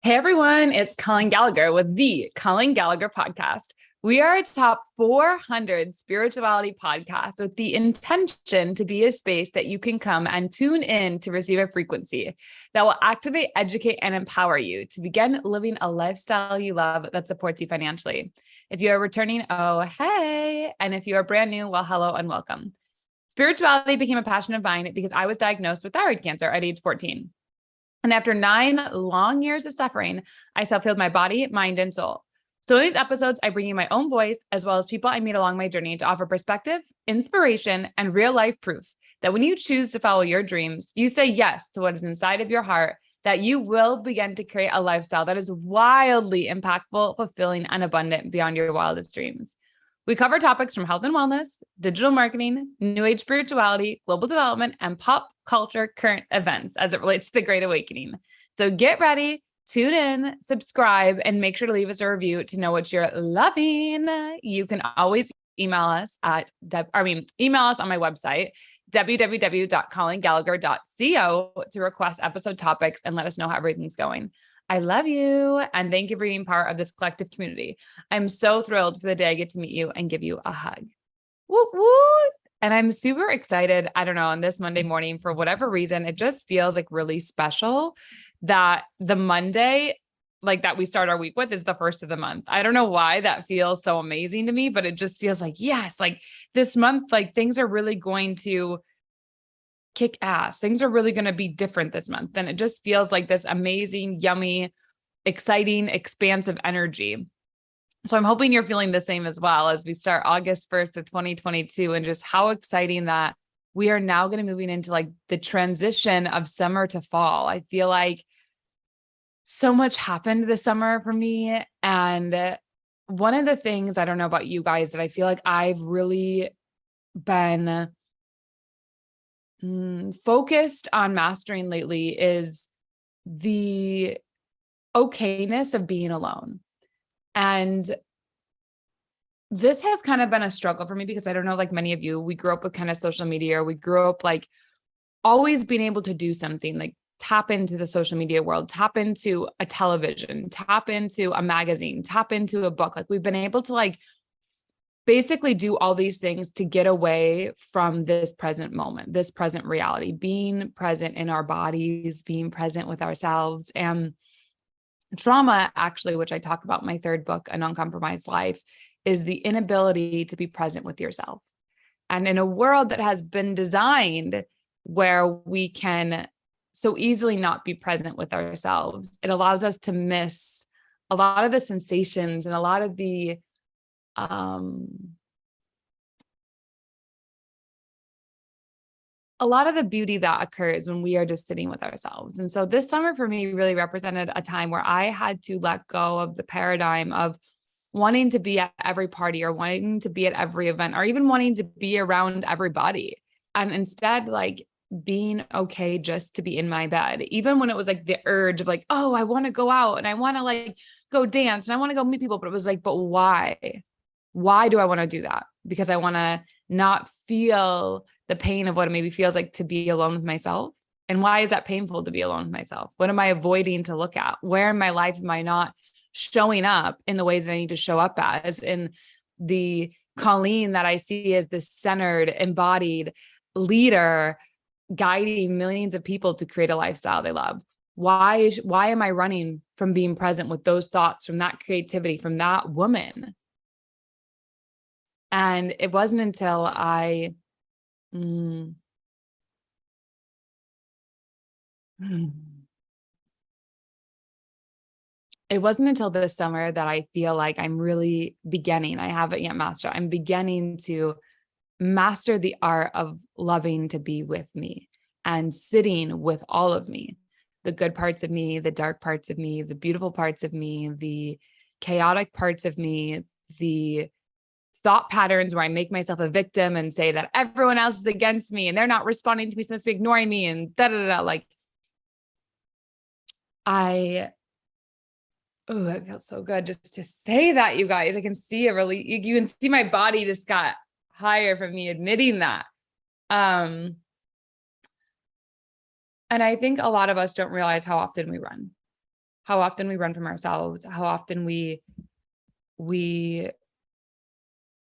Hey everyone, it's Colleen Gallagher with the Colleen Gallagher podcast. We are a top 400 spirituality podcast with the intention to be a space that you can come and tune in to receive a frequency that will activate, educate, and empower you to begin living a lifestyle you love that supports you financially. If you are returning, oh, hey. And if you are brand new, well, hello and welcome. Spirituality became a passion of mine because I was diagnosed with thyroid cancer at age 14. And after 9 long years of suffering, I self-healed my body, mind, and soul. So in these episodes, I bring you my own voice, as well as people I meet along my journey to offer perspective, inspiration, and real life proof that when you choose to follow your dreams, you say yes to what is inside of your heart, that you will begin to create a lifestyle that is wildly impactful, fulfilling, and abundant beyond your wildest dreams. We cover topics from health and wellness, digital marketing, new age spirituality, global development, and pop culture current events as it relates to the Great Awakening. So get ready, tune in, subscribe, and make sure to leave us a review to know what you're loving. You can always email us on my website, www.colleengallagher.co, to request episode topics and let us know how everything's going. I love you. And thank you for being part of this collective community. I'm so thrilled for the day I get to meet you and give you a hug. Woo woo. And I'm super excited. I don't know, on this Monday morning, for whatever reason, it just feels like really special that the Monday, like that we start our week with, is the first of the month. I don't know why that feels so amazing to me, but it just feels like, yes, like this month, like things are really going to kick ass. Things are really going to be different this month. And it just feels like this amazing, yummy, exciting, expansive energy. So I'm hoping you're feeling the same as well as we start August 1st of 2022, and just how exciting that we are now going to moving into like the transition of summer to fall. I feel like so much happened this summer for me. And one of the things, I don't know about you guys, that I feel like I've really been focused on mastering lately is the okayness of being alone. And this has kind of been a struggle for me because I don't know, like many of you, we grew up with kind of social media, or we grew up like always being able to do something, like tap into the social media world, tap into a television, tap into a magazine, tap into a book. Like we've been able to like basically do all these things to get away from this present moment, this present reality, being present in our bodies, being present with ourselves. And trauma, actually, which I talk about in my third book, A Non-Compromised Life, is the inability to be present with yourself. And in a world that has been designed where we can so easily not be present with ourselves, it allows us to miss a lot of the sensations and a lot of the beauty that occurs when we are just sitting with ourselves. And so this summer for me really represented a time where I had to let go of the paradigm of wanting to be at every party, or wanting to be at every event, or even wanting to be around everybody. And instead, like being okay just to be in my bed, even when it was like the urge of like, oh, I want to go out and I want to like go dance and I want to go meet people. But it was like, but why? Why do I want to do that? Because I want to not feel the pain of what it maybe feels like to be alone with myself. And why is that painful to be alone with myself? What am I avoiding to look at? Where in my life am I not showing up in the ways that I need to show up as? In the Colleen that I see as this centered, embodied leader, guiding millions of people to create a lifestyle they love. Why am I running from being present with those thoughts, from that creativity, from that woman? And it wasn't until it wasn't until this summer that I feel like I'm really beginning, I haven't yet mastered, I'm beginning to master the art of loving to be with me and sitting with all of me, the good parts of me, the dark parts of me, the beautiful parts of me, the chaotic parts of me, the thought patterns where I make myself a victim and say that everyone else is against me and they're not responding to me, so they must be ignoring me, and Like it feels so good just to say that, you guys. I can see you can see my body just got higher from me admitting that. And I think a lot of us don't realize how often we run. how often we run from ourselves, how often we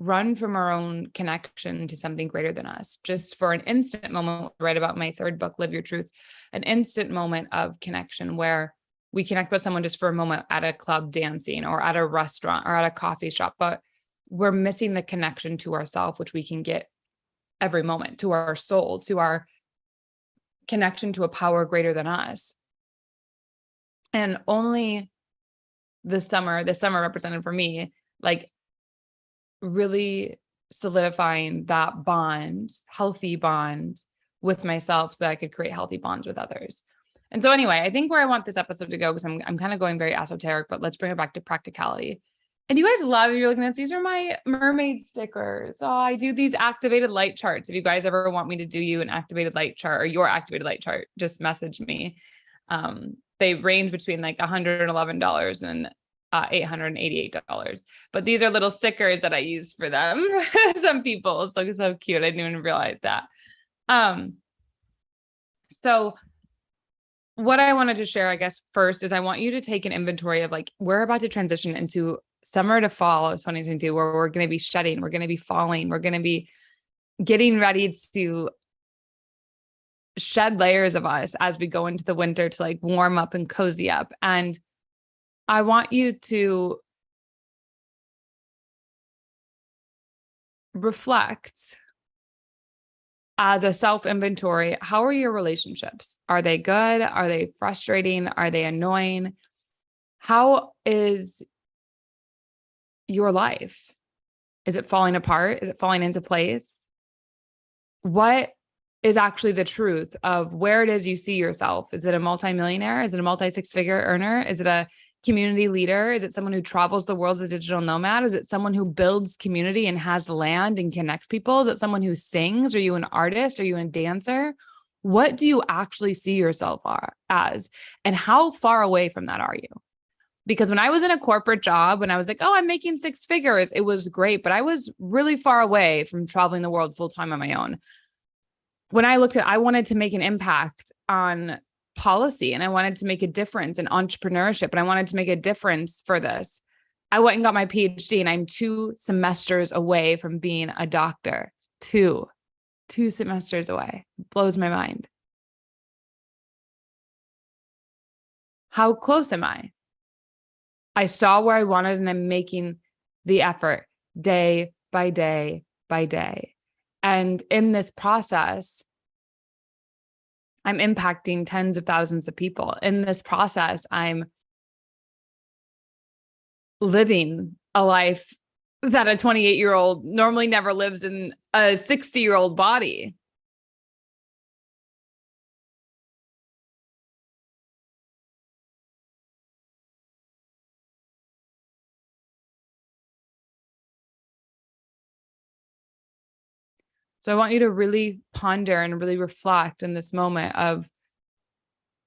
run from our own connection to something greater than us, just for an instant moment. I write about my third book, Live Your Truth, an instant moment of connection where we connect with someone just for a moment at a club dancing or at a restaurant or at a coffee shop, but we're missing the connection to ourselves, which we can get every moment, to our soul, to our connection to a power greater than us. And only this summer represented for me, like really solidifying that bond, healthy bond with myself so that I could create healthy bonds with others. And so anyway, I think where I want this episode to go, because I'm kind of going very esoteric, but let's bring it back to practicality. And you guys love, if you're looking at these are my mermaid stickers. Oh, I do these activated light charts. If you guys ever want me to do you an activated light chart or your activated light chart, just message me. They range between like $111 and $888. But these are little stickers that I use for them. Some people, so cute. I didn't even realize that. So what I wanted to share, I guess, first is I want you to take an inventory of like, we're about to transition into summer to fall of 2022, where we're going to be shedding, we're going to be falling, we're going to be getting ready to shed layers of us as we go into the winter to like warm up and cozy up. And I want you to reflect as a self-inventory. How are your relationships? Are they good? Are they frustrating? Are they annoying? How is your life? Is it falling apart? Is it falling into place? What is actually the truth of where it is you see yourself? Is it a multimillionaire? Is it a multi-six-figure earner? Is it a community leader? Is it someone who travels the world as a digital nomad? Is it someone who builds community and has land and connects people? Is it someone who sings? Are you an artist? Are you a dancer? What do you actually see yourself as? And how far away from that are you? Because when I was in a corporate job, when I was like, oh, I'm making six figures, it was great, but I was really far away from traveling the world full time on my own. When I looked at, I wanted to make an impact on policy and I wanted to make a difference in entrepreneurship and I wanted to make a difference for this. I went and got my PhD and I'm 2 semesters away from being a doctor. Two semesters away. Blows my mind. How close am I? I saw where I wanted and I'm making the effort day by day by day. And in this process, I'm impacting tens of thousands of people. In this process, I'm living a life that a 28-year-old normally never lives in a 60-year-old body. So I want you to really ponder and really reflect in this moment of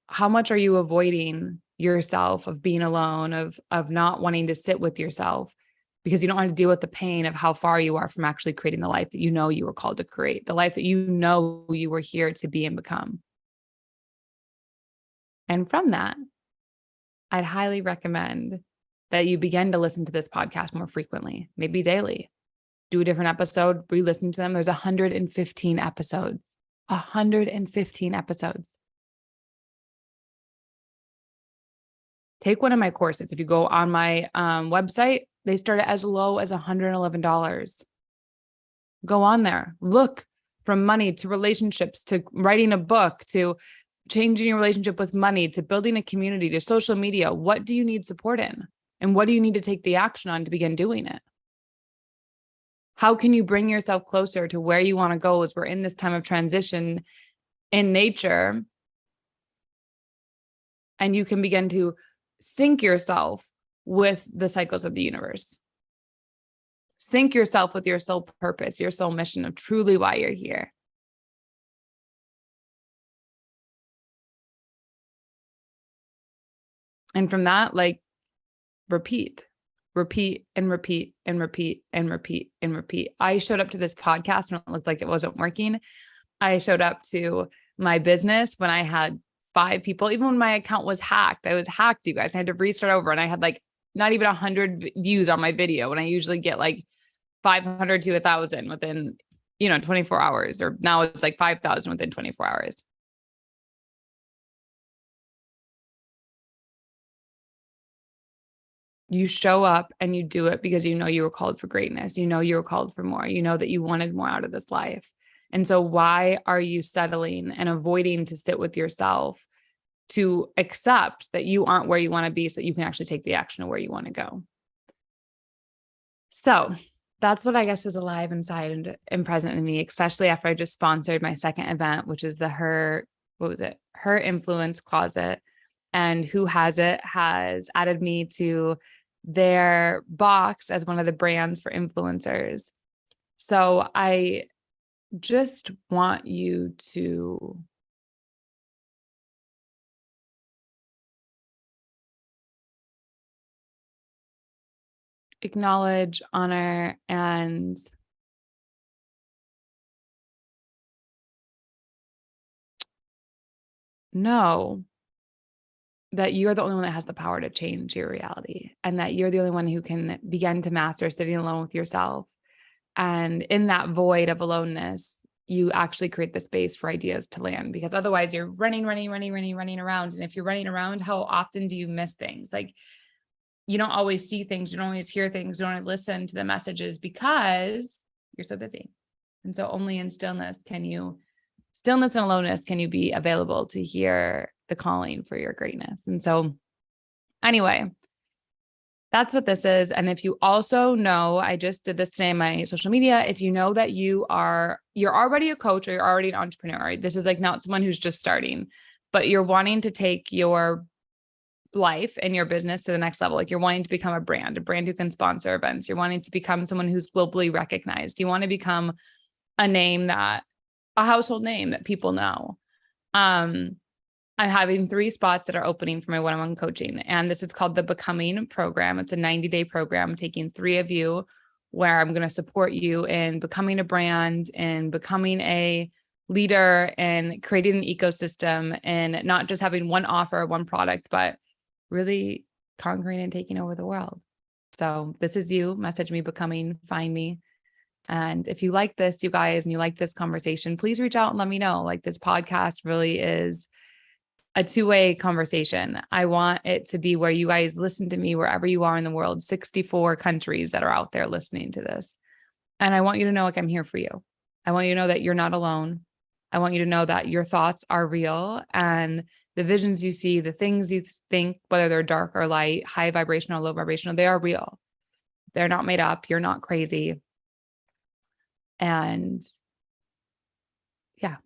how much are you avoiding yourself, of being alone, of not wanting to sit with yourself because you don't want to deal with the pain of how far you are from actually creating the life that you know you were called to create, the life that you know you were here to be and become. And from that, I'd highly recommend that you begin to listen to this podcast more frequently, maybe daily. Do a different episode, re-listen to them. There's 115 episodes. 115 episodes. Take one of my courses. If you go on my website, they start at as low as $111. Go on there. Look, from money to relationships, to writing a book, to changing your relationship with money, to building a community, to social media. What do you need support in? And what do you need to take the action on to begin doing it? How can you bring yourself closer to where you want to go as we're in this time of transition in nature? And you can begin to sync yourself with the cycles of the universe. Sync yourself with your soul purpose, your soul mission of truly why you're here. And from that, like, repeat and repeat and repeat and repeat and repeat. I showed up to this podcast and it looked like it wasn't working. I showed up to my business when I had 5 people. Even when my account was hacked, I was hacked, you guys. I had to restart over and I had like not even 100 views on my video when I usually get like 500 to 1,000 within, 24 hours, or now it's like 5,000 within 24 hours. You show up and you do it because you know you were called for greatness. You know you were called for more. You know that you wanted more out of this life. And so why are you settling and avoiding to sit with yourself to accept that you aren't where you want to be so you can actually take the action of where you want to go? So that's what I guess was alive inside and present in me, especially after I just sponsored my second event, which is Her Influence Closet. And Who Has It has added me to their box as one of the brands for influencers. So I just want you to acknowledge, honor, and know that you're the only one that has the power to change your reality, and that you're the only one who can begin to master sitting alone with yourself. And in that void of aloneness, you actually create the space for ideas to land, because otherwise you're running around. And if you're running around, how often do you miss things? Like, you don't always see things, you don't always hear things, you don't always listen to the messages because you're so busy. And so only in stillness and aloneness can you be available to hear the calling for your greatness. And so anyway, that's what this is. And if you also know, I just did this today in my social media. If you know that you're already a coach or you're already an entrepreneur, this is like not someone who's just starting, but you're wanting to take your life and your business to the next level. Like you're wanting to become a brand who can sponsor events. You're wanting to become someone who's globally recognized. You want to become a household name that people know. I'm having 3 spots that are opening for my one-on-one coaching. And this is called the Becoming Program. It's a 90-day program. I'm taking 3 of you where I'm going to support you in becoming a brand and becoming a leader and creating an ecosystem, and not just having one offer, one product, but really conquering and taking over the world. So this is you. Message me, Becoming, find me. And if you like this, you guys, and you like this conversation, please reach out and let me know. Like, this podcast really is a 2-way conversation. I want it to be where you guys listen to me wherever you are in the world, 64 countries that are out there listening to this. And I want you to know, like, I'm here for you. I want you to know that you're not alone. I want you to know that your thoughts are real, and the visions you see, the things you think, whether they're dark or light, high vibrational, low vibrational, they are real. They're not made up. You're not crazy. And yeah,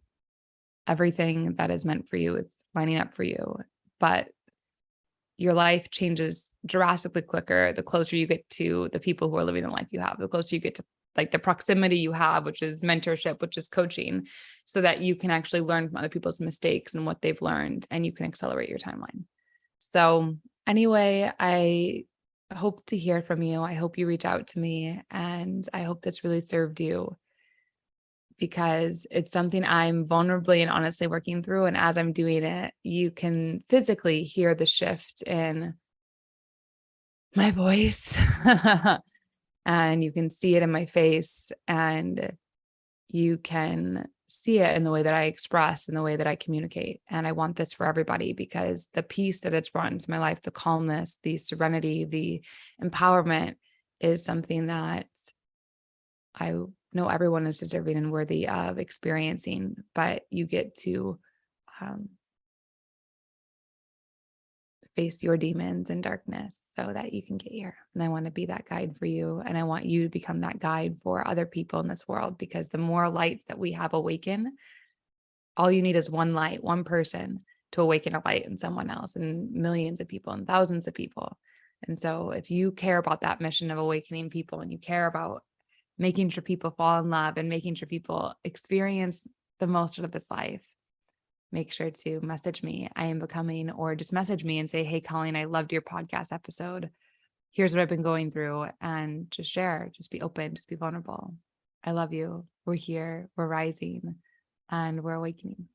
everything that is meant for you is lining up for you. But your life changes drastically quicker the closer you get to the people who are living the life you have, the closer you get to like the proximity you have, which is mentorship, which is coaching, so that you can actually learn from other people's mistakes and what they've learned, and you can accelerate your timeline. So anyway, I hope to hear from you. I hope you reach out to me, and I hope this really served you, because it's something I'm vulnerably and honestly working through. And as I'm doing it, you can physically hear the shift in my voice and you can see it in my face, and you can see it in the way that I express and the way that I communicate. And I want this for everybody, because the peace that it's brought into my life, the calmness, the serenity, the empowerment is something that I know everyone is deserving and worthy of experiencing, but you get to face your demons and darkness so that you can get here. And I want to be that guide for you. And I want you to become that guide for other people in this world, because the more light that we have awaken, all you need is one light, one person to awaken a light in someone else, and millions of people and thousands of people. And so if you care about that mission of awakening people, and you care about making sure people fall in love and making sure people experience the most out of this life, make sure to message me, I am Becoming, or just message me and say, hey, Colleen, I loved your podcast episode. Here's what I've been going through, and just share, just be open, just be vulnerable. I love you. We're here, we're rising, and we're awakening.